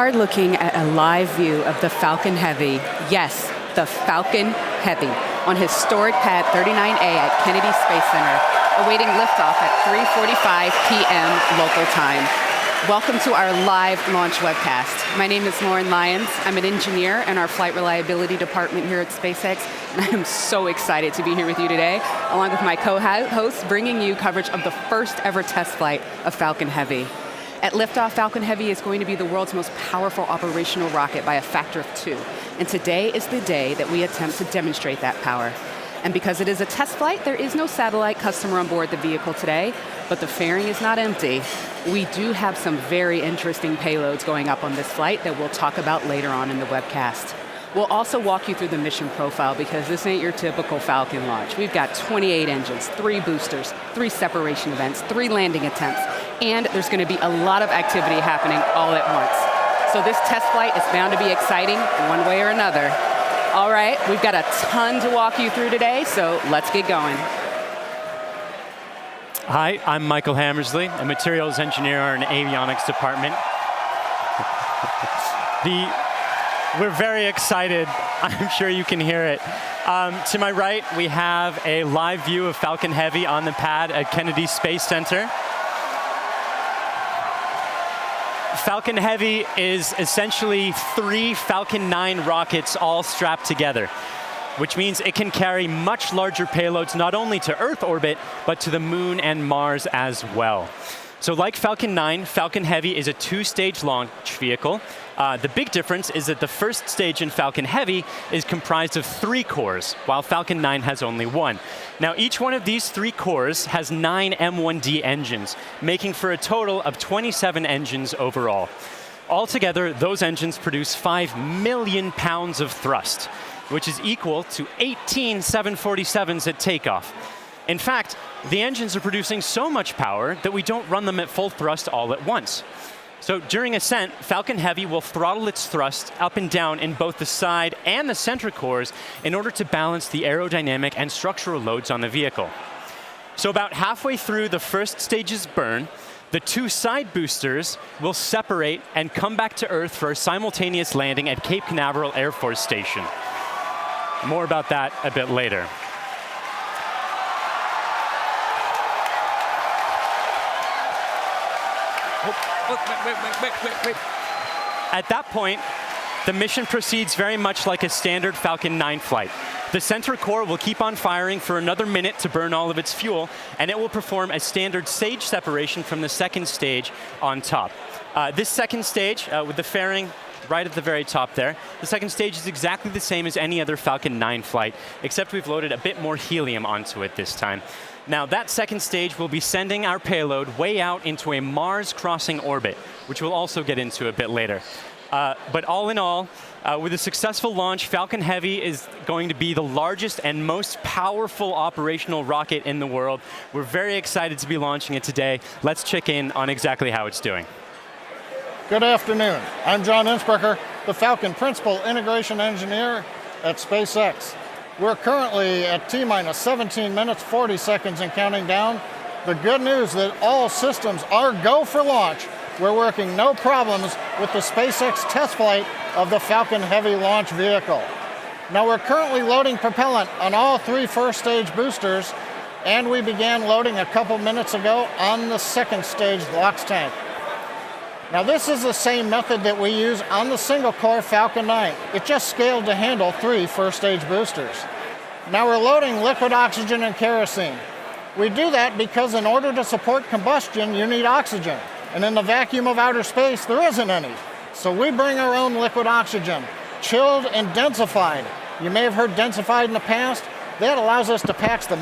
are looking at a live view of the Falcon Heavy. Yes, the Falcon Heavy on historic pad 39A at Kennedy Space Center, awaiting liftoff at 3:45 p.m. local time. Welcome to our live launch webcast. My name is Lauren Lyons. I'm an engineer in our flight reliability department here at SpaceX, and I am so excited to be here with you today, along with my co-host, bringing you coverage of the first ever test flight of Falcon Heavy. At liftoff, Falcon Heavy is going to be the world's most powerful operational rocket by a factor of 2. And today is the day that we attempt to demonstrate that power. And because it is a test flight, there is no satellite customer on board the vehicle today, but the fairing is not empty. We do have some very interesting payloads going up on this flight that we'll talk about later on in the webcast. We'll also walk you through the mission profile because this ain't your typical Falcon launch. We've got 28 engines, 3 boosters, 3 separation events, 3 landing attempts, and there's going to be a lot of activity happening all at once. So this test flight is bound to be exciting one way or another. All right, we've got a ton to walk you through today, so let's get going. Hi, I'm Michael Hammersley, a materials engineer in the avionics department. We're very excited. I'm sure you can hear it. To my right, we have a live view of Falcon Heavy on the pad at Kennedy Space Center. Falcon Heavy is essentially 3 Falcon 9 rockets all strapped together, which means it can carry much larger payloads not only to Earth orbit, but to the Moon and Mars as well. So like Falcon 9, Falcon Heavy is a 2-stage launch vehicle. The big difference is that the first stage in Falcon Heavy is comprised of 3 cores, while Falcon 9 has only 1. Now, each one of these 3 cores has 9 M1D engines, making for a total of 27 engines overall. Altogether, those engines produce 5 million pounds of thrust, which is equal to 18 747s at takeoff. In fact, the engines are producing so much power that we don't run them at full thrust all at once. So during ascent, Falcon Heavy will throttle its thrust up and down in both the side and the center cores in order to balance the aerodynamic and structural loads on the vehicle. So about halfway through the first stage's burn, the 2 side boosters will separate and come back to Earth for a simultaneous landing at Cape Canaveral Air Force Station. More about that a bit later. Wait. At that point, the mission proceeds very much like a standard Falcon 9 flight. The center core will keep on firing for another minute to burn all of its fuel, and it will perform a standard stage separation from the second stage on top. This second stage, with the fairing right at the very top there, the second stage is exactly the same as any other Falcon 9 flight, except we've loaded a bit more helium onto it this time. Now, that second stage will be sending our payload way out into a Mars-crossing orbit, which we'll also get into a bit later. But all in all, with a successful launch, Falcon Heavy is going to be the largest and most powerful operational rocket in the world. We're very excited to be launching it today. Let's check in on exactly how it's doing. Good afternoon. I'm John Innsbrucker, the Falcon Principal Integration Engineer at SpaceX. We're currently at T-minus 17 minutes, 40 seconds and counting down. The good news that all systems are go for launch. We're working no problems with the SpaceX test flight of the Falcon Heavy launch vehicle. Now we're currently loading propellant on all 3 first stage boosters, and we began loading a couple minutes ago on the second stage LOX tank. Now this is the same method that we use on the single-core Falcon 9. It just scaled to handle 3 first-stage boosters. Now we're loading liquid oxygen and kerosene. We do that because in order to support combustion, you need oxygen. And in the vacuum of outer space, there isn't any. So we bring our own liquid oxygen, chilled and densified. You may have heard densified in the past. That allows us to pack the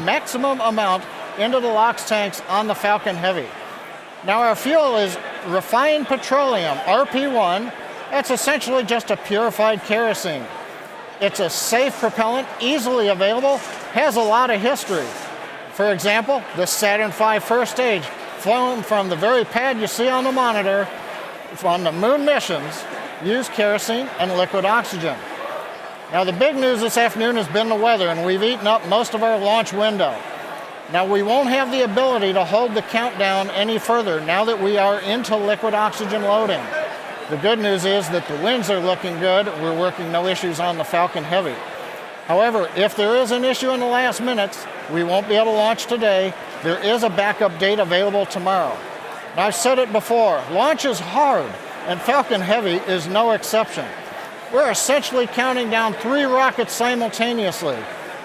maximum amount into the LOX tanks on the Falcon Heavy. Now our fuel is refined petroleum, RP1. That's essentially just a purified kerosene. It's a safe propellant, easily available, has a lot of history. For example, the Saturn V first stage, flown from the very pad you see on the monitor, on the moon missions, used kerosene and liquid oxygen. Now the big news this afternoon has been the weather, and we've eaten up most of our launch window. Now we won't have the ability to hold the countdown any further now that we are into liquid oxygen loading. The good news is that the winds are looking good. We're working no issues on the Falcon Heavy. However, if there is an issue in the last minutes, we won't be able to launch today. There is a backup date available tomorrow. And I've said it before, launch is hard, and Falcon Heavy is no exception. We're essentially counting down 3 rockets simultaneously.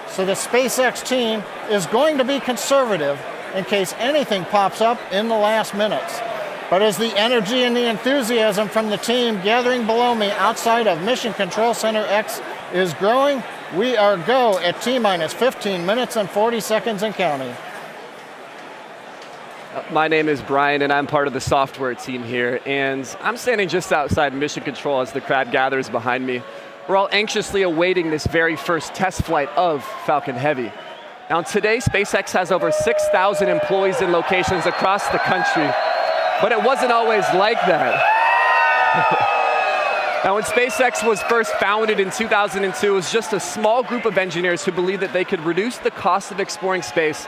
So the SpaceX team is going to be conservative in case anything pops up in the last minutes. But as the energy and the enthusiasm from the team gathering below me outside of Mission Control Center X is growing, we are go at T-minus 15 minutes and 40 seconds and counting. My name is Brian, and I'm part of the software team here, and I'm standing just outside Mission Control as the crowd gathers behind me. We're all anxiously awaiting this very first test flight of Falcon Heavy. Now today, SpaceX has over 6,000 employees in locations across the country, but it wasn't always like that. Now when SpaceX was first founded in 2002, it was just a small group of engineers who believed that they could reduce the cost of exploring space,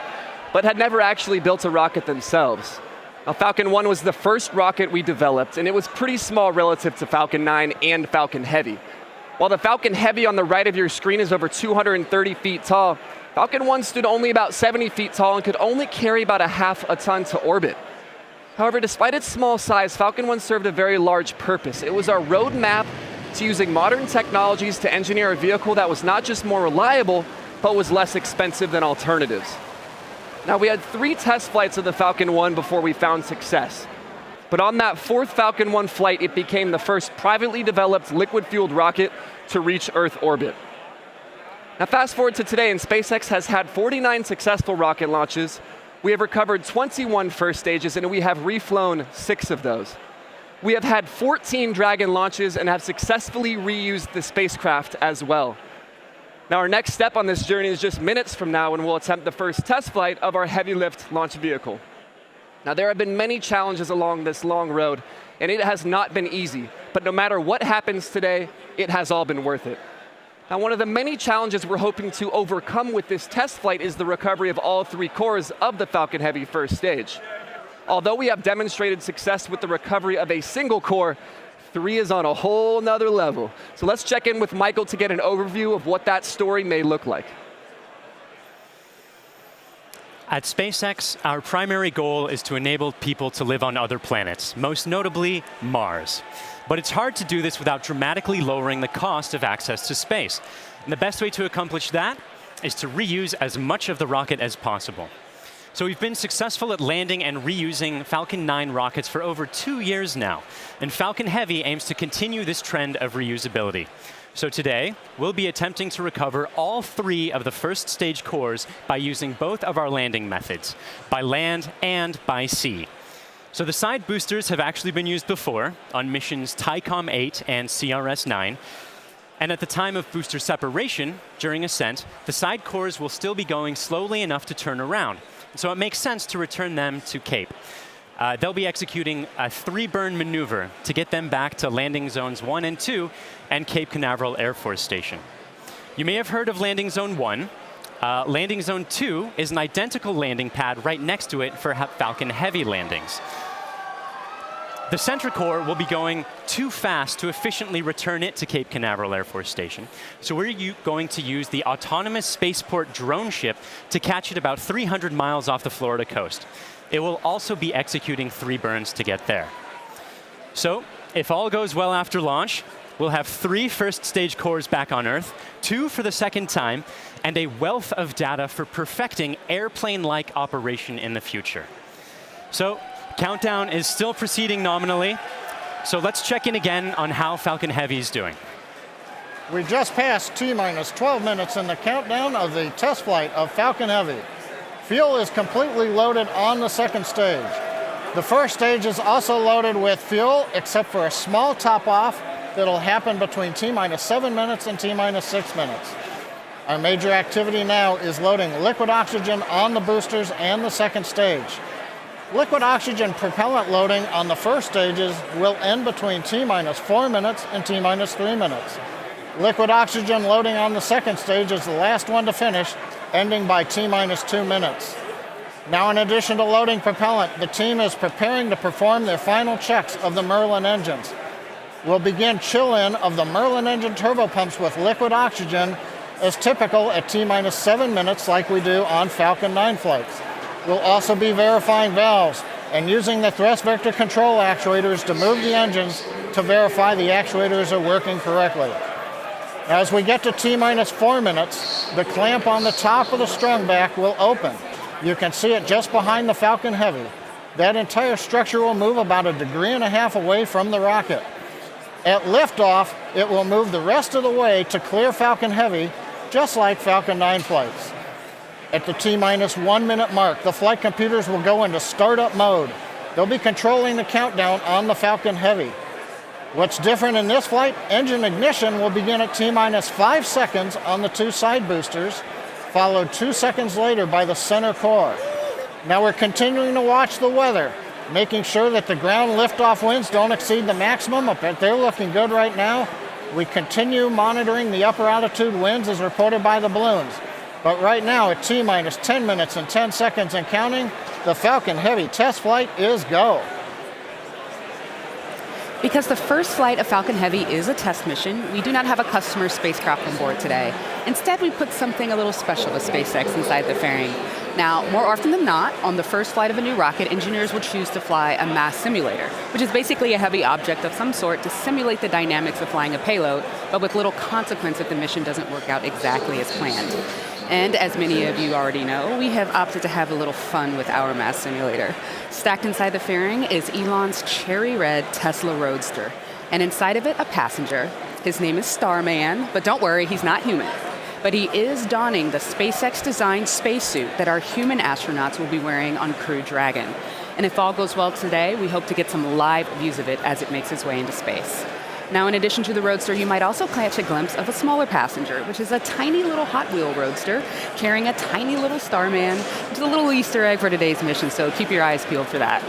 but had never actually built a rocket themselves. Now Falcon 1 was the first rocket we developed, and it was pretty small relative to Falcon 9 and Falcon Heavy. While the Falcon Heavy on the right of your screen is over 230 feet tall, Falcon 1 stood only about 70 feet tall and could only carry about ½ a ton to orbit. However, despite its small size, Falcon 1 served a very large purpose. It was our roadmap to using modern technologies to engineer a vehicle that was not just more reliable, but was less expensive than alternatives. Now, we had 3 test flights of the Falcon 1 before we found success. But on that 4th Falcon 1 flight, it became the first privately developed liquid-fueled rocket to reach Earth orbit. Now fast forward to today, and SpaceX has had 49 successful rocket launches. We have recovered 21 first stages, and we have reflown 6 of those. We have had 14 Dragon launches and have successfully reused the spacecraft as well. Now our next step on this journey is just minutes from now when we'll attempt the first test flight of our heavy lift launch vehicle. Now there have been many challenges along this long road, and it has not been easy, but no matter what happens today, it has all been worth it. Now one of the many challenges we're hoping to overcome with this test flight is the recovery of all 3 cores of the Falcon Heavy first stage. Although we have demonstrated success with the recovery of a single core, 3 is on a whole nother level. So let's check in with Michael to get an overview of what that story may look like. At SpaceX, our primary goal is to enable people to live on other planets, most notably Mars. But it's hard to do this without dramatically lowering the cost of access to space. And the best way to accomplish that is to reuse as much of the rocket as possible. So we've been successful at landing and reusing Falcon 9 rockets for over 2 years now. And Falcon Heavy aims to continue this trend of reusability. So today, we'll be attempting to recover all 3 of the first stage cores by using both of our landing methods, by land and by sea. So the side boosters have actually been used before on missions TICOM 8 and CRS 9. And at the time of booster separation, during ascent, the side cores will still be going slowly enough to turn around. So it makes sense to return them to Cape. They'll be executing a 3-burn maneuver to get them back to landing zones 1 and 2 and Cape Canaveral Air Force Station. You may have heard of landing zone 1. Landing zone 2 is an identical landing pad right next to it for Falcon Heavy landings. The center core will be going too fast to efficiently return it to Cape Canaveral Air Force Station. So we're going to use the autonomous spaceport drone ship to catch it about 300 miles off the Florida coast. It will also be executing 3 burns to get there. So if all goes well after launch, we'll have 3 first stage cores back on Earth, 2 for the second time, and a wealth of data for perfecting airplane-like operation in the future. So countdown is still proceeding nominally. So let's check in again on how Falcon Heavy is doing. We just passed T-minus 12 minutes in the countdown of the test flight of Falcon Heavy. Fuel is completely loaded on the second stage. The first stage is also loaded with fuel, except for a small top-off that'll happen between T-minus 7 minutes and T-minus 6 minutes. Our major activity now is loading liquid oxygen on the boosters and the second stage. Liquid oxygen propellant loading on the first stages will end between T-minus 4 minutes and T-minus 3 minutes. Liquid oxygen loading on the second stage is the last one to finish, ending by T-minus 2 minutes. Now, in addition to loading propellant, the team is preparing to perform their final checks of the Merlin engines. will begin chill-in of the Merlin engine turbopumps with liquid oxygen as typical at T-minus 7 minutes like we do on Falcon 9 flights. We'll also be verifying valves and using the thrust vector control actuators to move the engines to verify the actuators are working correctly. As we get to T-minus 4 minutes, the clamp on the top of the strung back will open. You can see it just behind the Falcon Heavy. That entire structure will move about 1.5 degrees away from the rocket. At liftoff, it will move the rest of the way to clear Falcon Heavy, just like Falcon 9 flights. At the T-minus 1 minute mark, the flight computers will go into startup mode. They'll be controlling the countdown on the Falcon Heavy. What's different in this flight, engine ignition will begin at T-minus 5 seconds on the 2 side boosters, followed 2 seconds later by the center core. Now we're continuing to watch the weather, making sure that the ground liftoff winds don't exceed the maximum, but they're looking good right now. We continue monitoring the upper altitude winds as reported by the balloons. But right now at T-minus 10 minutes and 10 seconds and counting, the Falcon Heavy test flight is go. Because the first flight of Falcon Heavy is a test mission, we do not have a customer spacecraft on board today. Instead, we put something a little special with SpaceX inside the fairing. Now, more often than not, on the first flight of a new rocket, engineers will choose to fly a mass simulator, which is basically a heavy object of some sort to simulate the dynamics of flying a payload, but with little consequence if the mission doesn't work out exactly as planned. And as many of you already know, we have opted to have a little fun with our mass simulator. Stacked inside the fairing is Elon's cherry red Tesla Roadster, and inside of it, a passenger. His name is Starman, but don't worry, he's not human. But he is donning the SpaceX-designed spacesuit that our human astronauts will be wearing on Crew Dragon. And if all goes well today, we hope to get some live views of it as it makes its way into space. Now, in addition to the Roadster, you might also catch a glimpse of a smaller passenger, which is a tiny little Hot Wheel Roadster carrying a tiny little Starman, which is a little Easter egg for today's mission, so keep your eyes peeled for that.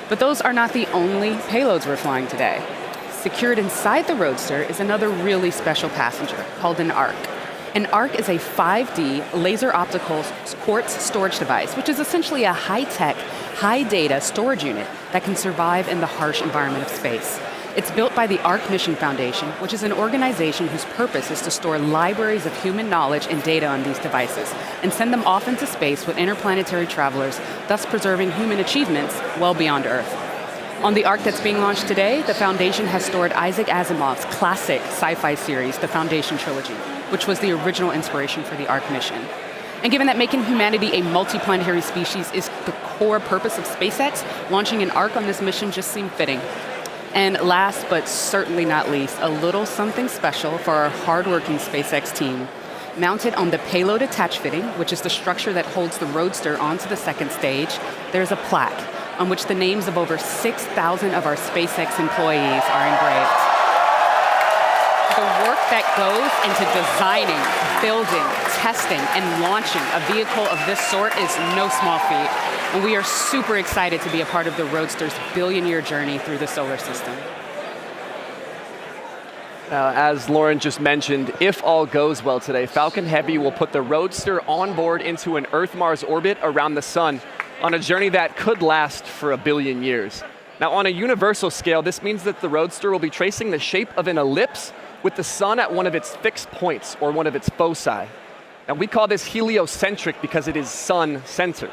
But those are not the only payloads we're flying today. Secured inside the Roadster is another really special passenger called an ARC. An ARC is a 5D laser optical quartz storage device, which is essentially a high-tech, high-data storage unit that can survive in the harsh environment of space. It's built by the ARC Mission Foundation, which is an organization whose purpose is to store libraries of human knowledge and data on these devices and send them off into space with interplanetary travelers, thus preserving human achievements well beyond Earth. On the ARC that's being launched today, the Foundation has stored Isaac Asimov's classic sci-fi series, The Foundation Trilogy, which was the original inspiration for the ARC mission. And given that making humanity a multiplanetary species is the core purpose of SpaceX, launching an ARC on this mission just seemed fitting. And last but certainly not least, a little something special for our hardworking SpaceX team. Mounted on the payload attach fitting, which is the structure that holds the Roadster onto the second stage, there's a plaque on which the names of over 6,000 of our SpaceX employees are engraved. The work that goes into designing, building, testing, and launching a vehicle of this sort is no small feat. And we are super excited to be a part of the Roadster's billion-year journey through the solar system. As Lauren just mentioned, if all goes well today, Falcon Heavy will put the Roadster on board into an Earth-Mars orbit around the sun on a journey that could last for 1 billion years. Now, on a universal scale, this means that the Roadster will be tracing the shape of an ellipse with the sun at one of its fixed points, or one of its foci. Now, we call this heliocentric because it is sun-centered.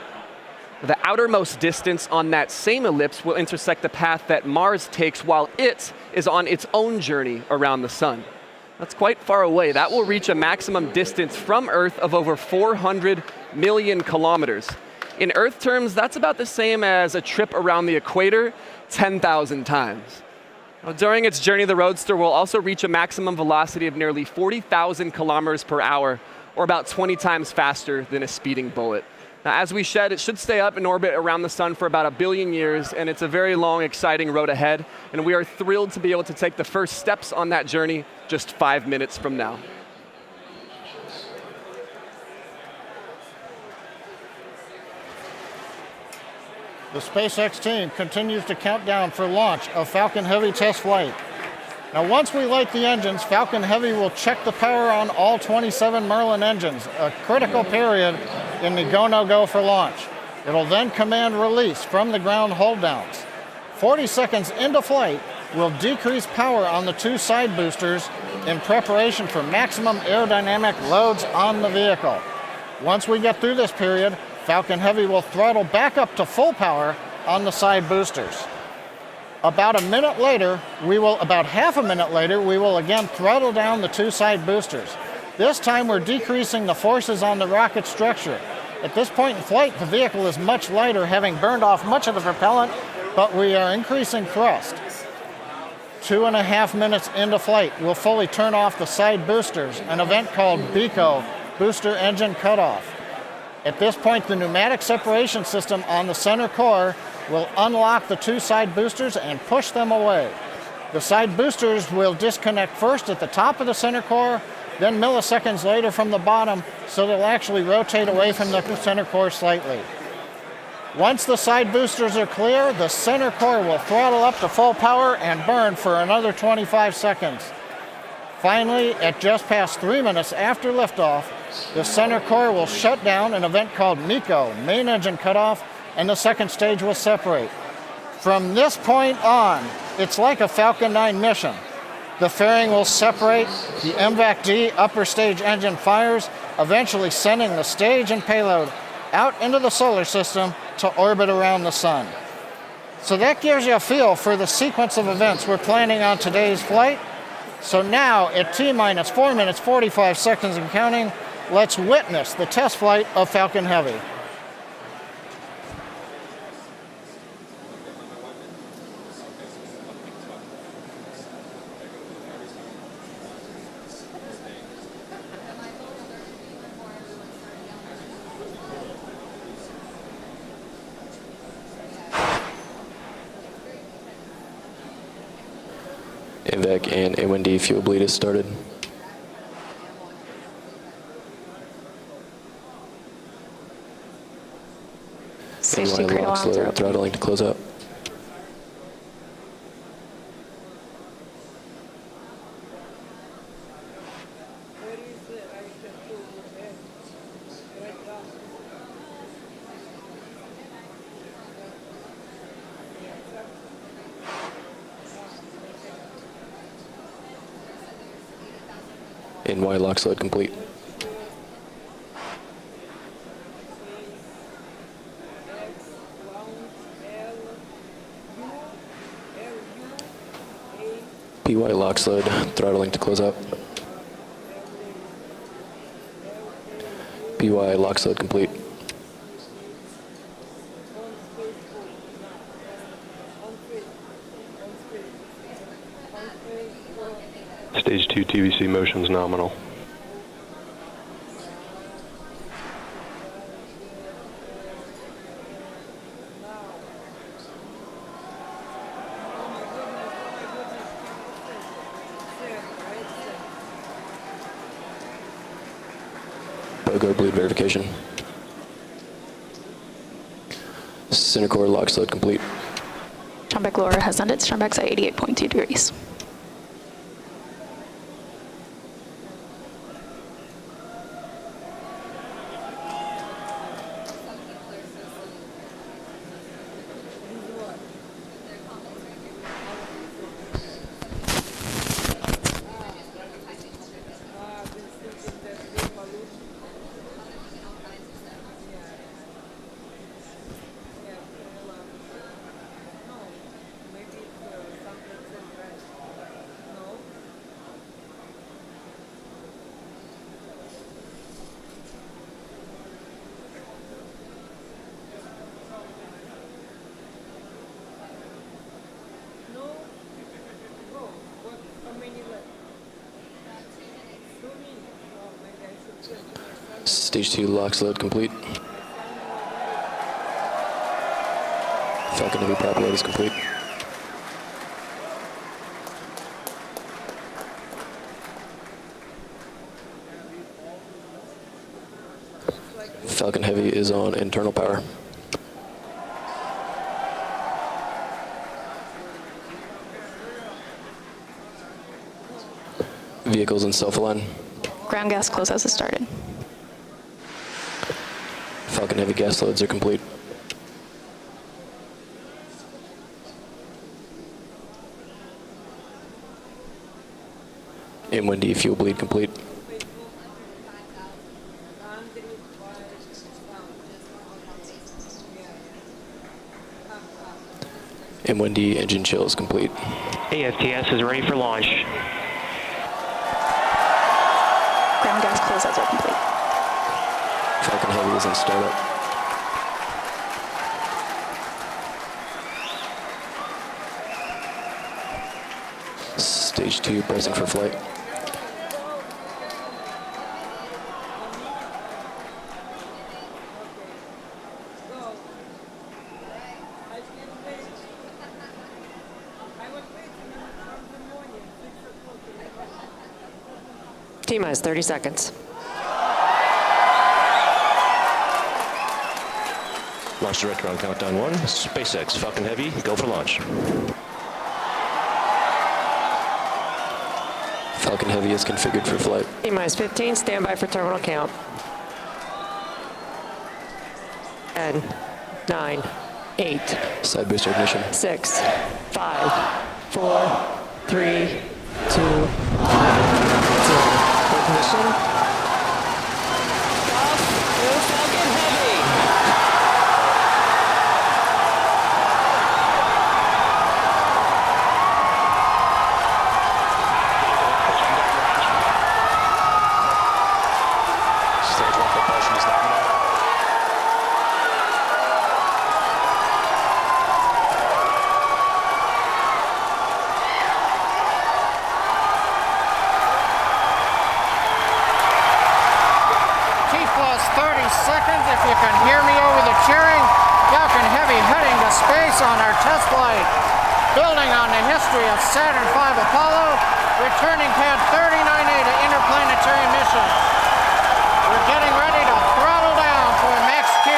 The outermost distance on that same ellipse will intersect the path that Mars takes while it is on its own journey around the sun. That's quite far away. That will reach a maximum distance from Earth of over 400 million kilometers. In Earth terms, that's about the same as a trip around the equator 10,000 times. Now, during its journey, the Roadster will also reach a maximum velocity of nearly 40,000 kilometers per hour, or about 20 times faster than a speeding bullet. Now, as we said, it should stay up in orbit around the sun for about 1 billion years, and it's a very long, exciting road ahead, and we are thrilled to be able to take the first steps on that journey just 5 minutes from now. The SpaceX team continues to count down for launch of Falcon Heavy test flight. Now, once we light the engines, Falcon Heavy will check the power on all 27 Merlin engines, a critical period in the go-no-go for launch. It'll then command release from the ground hold downs. 40 seconds into flight, we'll decrease power on the two side boosters in preparation for maximum aerodynamic loads on the vehicle. Once we get through this period, Falcon Heavy will throttle back up to full power on the side boosters. About half a minute later, we will again throttle down the two side boosters. This time we're decreasing the forces on the rocket structure. At this point in flight, the vehicle is much lighter, having burned off much of the propellant, but we are increasing thrust. 2.5 minutes into flight, we'll fully turn off the side boosters, an event called BECO, Booster Engine Cutoff. At this point, the pneumatic separation system on the center core will unlock the two side boosters and push them away. The side boosters will disconnect first at the top of the center core, then milliseconds later from the bottom, so they'll actually rotate away from the center core slightly. Once the side boosters are clear, the center core will throttle up to full power and burn for another 25 seconds. Finally, at just past 3 minutes after liftoff, the center core will shut down, an event called MECO, Main Engine Cutoff, and the second stage will separate. From this point on, it's like a Falcon 9 mission. The fairing will separate, the MVAC-D upper stage engine fires, eventually sending the stage and payload out into the solar system to orbit around the sun. So that gives you a feel for the sequence of events we're planning on today's flight. So now, at T-minus 4 minutes, 45 seconds and counting, let's witness the test flight of Falcon Heavy. MVAC and A1D fuel bleed has started. Safety NY crate locks alarms are low, open. throttling to close up. NY lock slide complete. PY lock slide, throttling to close up. PY lock slide complete. Stage 2 TVC motions nominal. BOGO bleed verification. Center core lock slide complete. Strombeck lower has ended. Strombeck's at 88.2 degrees. Stage 2 lock slide complete. Falcon Heavy prop load is complete. Falcon Heavy is on internal power. Vehicles in self-align. Ground gas close-out has started. Falcon Heavy gas loads are complete. M1D fuel bleed complete. M1D engine chill is complete. AFTS is ready for launch. Ground gas closeouts are complete. Falcon Heavy is in startup. Stage 2 pressing for flight. T-minus 30 seconds. Launch director on countdown 1. SpaceX, Falcon Heavy, go for launch. Falcon Heavy is configured for flight. T-minus 15, standby for terminal count. 10, 9, 8, Side booster ignition. 6, 5, 4, 3, 2, 1, 0. Ignition. Off. Go Falcon Heavy. Stage 1 propulsion is nominal. T-plus 30 seconds, if you can hear me over the cheering. Falcon Heavy heading to space on our test flight. Building on the history of Saturn V Apollo, returning pad 39A to interplanetary missions. We're getting ready to throttle down for max Q.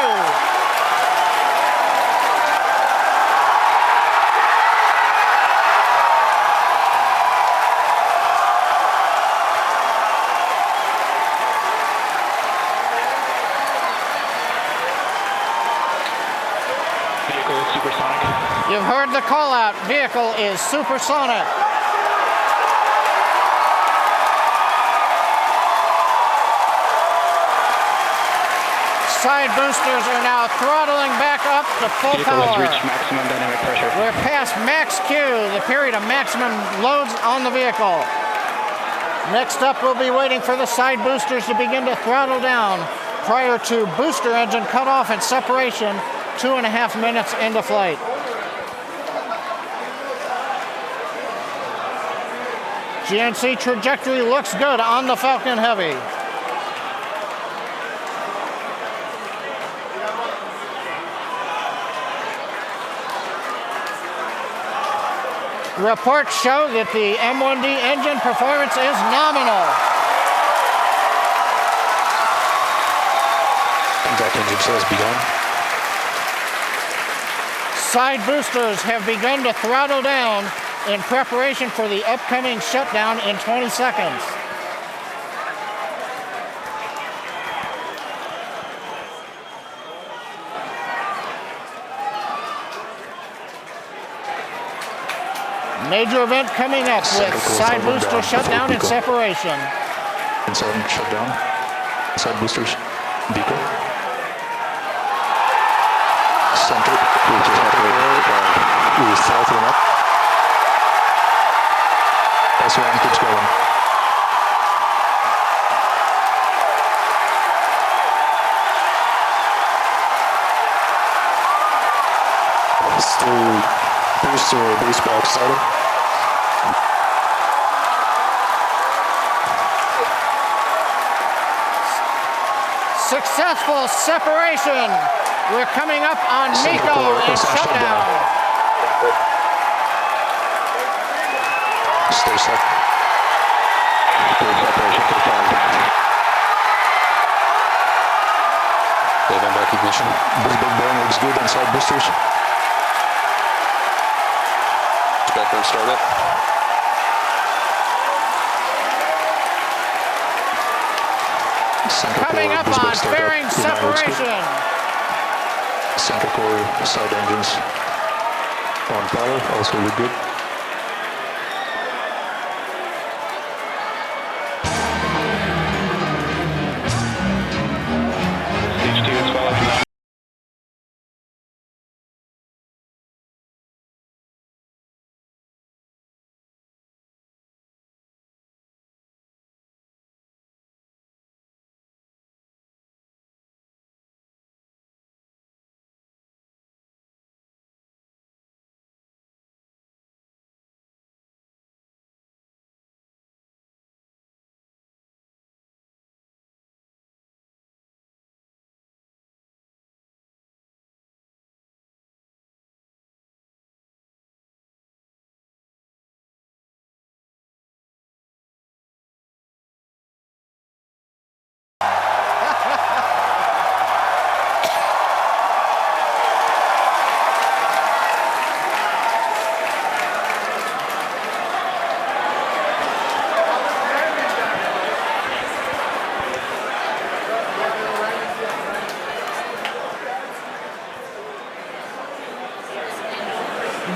Vehicle supersonic. You've heard the call out. Vehicle is supersonic. Side boosters are now throttling back up to full Vehicle has power. reached maximum dynamic pressure. We're past max Q, the period of maximum loads on the vehicle. Next up, we'll be waiting for the side boosters to begin to throttle down prior to booster engine cutoff and separation 2.5 minutes into flight. GNC trajectory looks good on the Falcon Heavy. Reports show that the M1D engine performance is nominal. Impact engine chill has begun. Side boosters have begun to throttle down in preparation for the upcoming shutdown in 20 seconds. Major event coming up with side booster shutdown and separation. Inside shutdown. Side boosters. Beacon. Center. We throttling up. S1 keeps going. Still booster base box started. Successful separation. We're coming up on MECO and shutdown. Stay set. Separation confirmed. Wave and back ignition. This big burn looks good on side boosters. Backburn startup. Coming up on fairing separation. Center core side engines on power, also look good.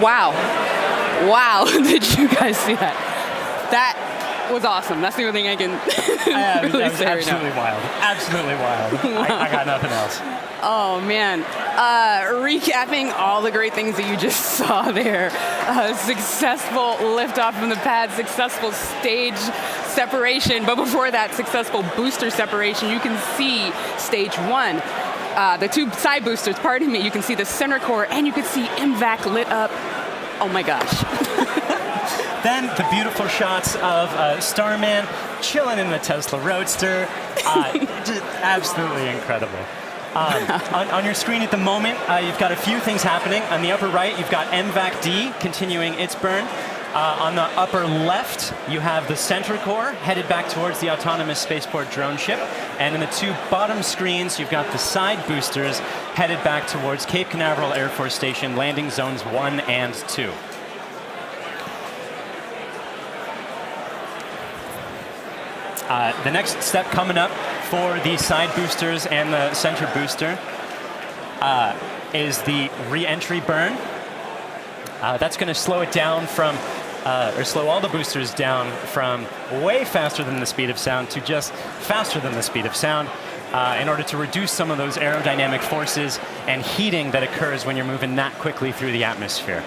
Wow. Wow, did you guys see that? That was awesome. That's the only thing I can really that was say right absolutely now. wild. Absolutely wild. I got nothing else. Oh man, recapping all the great things that you just saw there. Successful liftoff from the pad, successful stage separation, but before that, successful booster separation. You can see stage one, the two side boosters, pardon me, you can see the center core, and you can see MVAC lit up. Oh my gosh. Then the beautiful shots of Starman chilling in the Tesla Roadster. Just absolutely incredible. On your screen at the moment, you've got a few things happening. On the upper right, you've got MVAC-D continuing its burn. On the upper left, you have the center core headed back towards the autonomous spaceport drone ship. And in the two bottom screens, you've got the side boosters headed back towards Cape Canaveral Air Force Station, landing zones 1 and 2. The next step coming up for the side boosters and the center booster is the re-entry burn. That's going to slow it down from, or slow all the boosters down from way faster than the speed of sound to just faster than the speed of sound in order to reduce some of those aerodynamic forces and heating that occurs when you're moving that quickly through the atmosphere.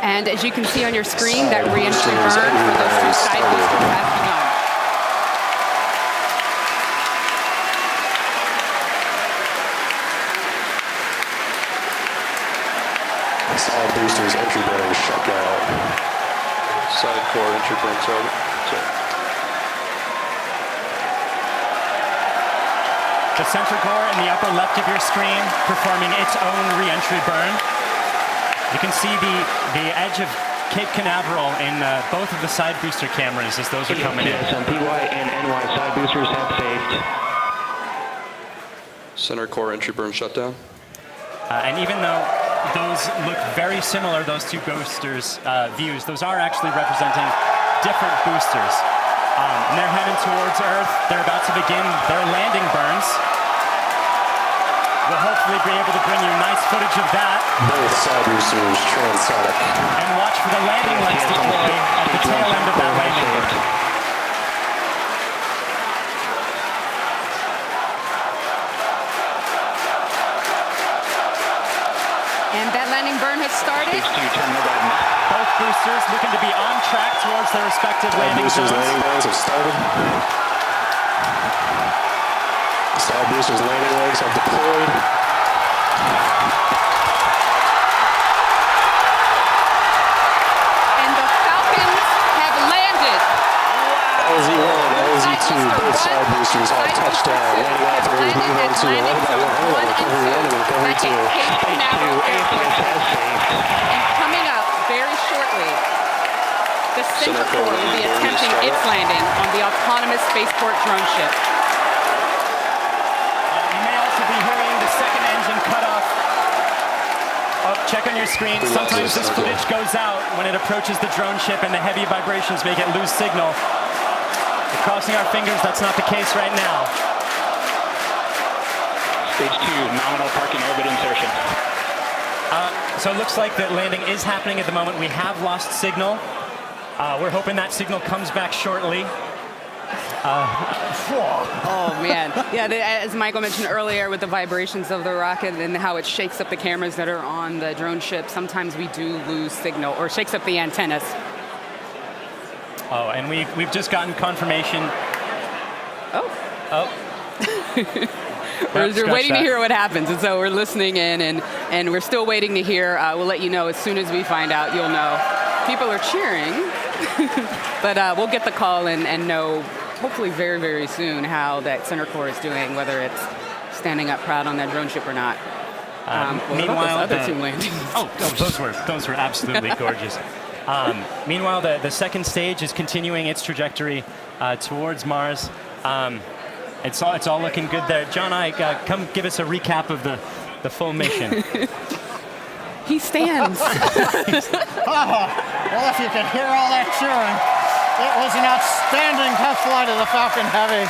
And as you can see on your screen, that re-entry burn for those two side boosters has begun. Side boosters entry burn shut down. Side core entry burn target. The center core in the upper left of your screen performing its own re-entry burn. You can see the edge of Cape Canaveral in both of the side booster cameras as those are coming in. Some PY and NY side boosters have saved. Center core entry burn shutdown. And even though those look very similar, those two boosters views, those are actually representing different boosters. And they're heading towards Earth. They're about to begin their landing burns. We'll hopefully be able to bring you nice footage of that. Both side boosters transonic. And watch for the landing lights deploy at the tail end of that landing burn. And that landing burn has started. Both boosters looking to be on track towards their respective landing zones. Landing burns have started. Side boosters landing legs have deployed. And the Falcons have landed. LZ1, LZ2, both side boosters have touchdown. Landing operators move on to 11 by 1, recovery 1 and recovery 2. Stage 2, AFTS has saved. And coming up very shortly, the center core will be attempting its landing on the autonomous spaceport drone ship. You may also be hearing the second engine cut off. Oh, check on your screen. Sometimes this footage goes out when it approaches the drone ship and the heavy vibrations make it lose signal. We're crossing our fingers that's not the case right now. Stage 2, nominal parking orbit insertion. So it looks like that landing is happening at the moment. We have lost signal. We're hoping that signal comes back shortly. Oh man, yeah. As Michael mentioned earlier, with the vibrations of the rocket and how it shakes up the cameras that are on the drone ship, sometimes we do lose signal or shakes up the antennas. Oh, and we've just gotten confirmation. Oh. We're waiting to hear what happens, and so we're listening in, and we're still waiting to hear. We'll let you know as soon as we find out. You'll know. People are cheering, but we'll get the call and know hopefully very, very soon how that center core is doing, whether it's standing up proud on that drone ship or not. Meanwhile, other two landings. those were absolutely gorgeous. Meanwhile, the second stage is continuing its trajectory towards Mars. It's all looking good there. John, come give us a recap of the full mission. He stands. Well, if you could hear all that cheering, it was an outstanding test flight of the Falcon Heavy.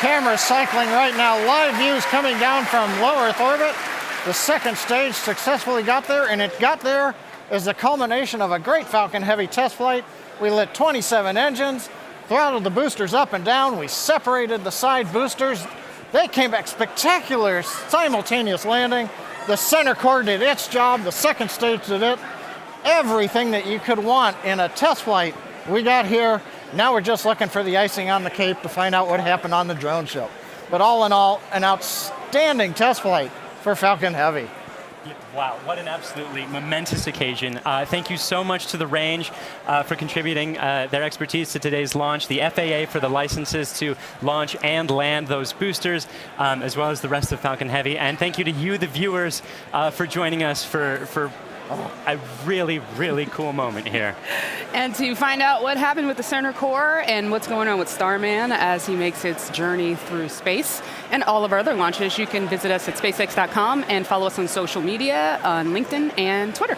Cameras cycling right now, live views coming down from low Earth orbit. The second stage successfully got there, and it got there as the culmination of a great Falcon Heavy test flight. We lit 27 engines, throttled the boosters up and down, we separated the side boosters. They came back spectacular, simultaneous landing. The center core did its job, the second stage did it. Everything that you could want in a test flight, we got here. Now we're just looking for the icing on the cake to find out what happened on the drone show. But all in all, an outstanding test flight for Falcon Heavy. Wow, what an absolutely momentous occasion. Thank you so much to the range for contributing their expertise to today's launch, the FAA for the licenses to launch and land those boosters, as well as the rest of Falcon Heavy. And thank you to you, the viewers, for joining us for a really, really cool moment here. And to find out what happened with the center core and what's going on with Starman as he makes its journey through space and all of our other launches, you can visit us at SpaceX.com and follow us on social media on LinkedIn and Twitter.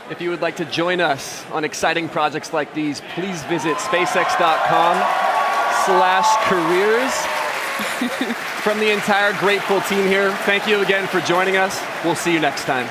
If you would like to join us on exciting projects like these, please visit SpaceX.com/careers. From the entire grateful team here, thank you again for joining us. We'll see you next time.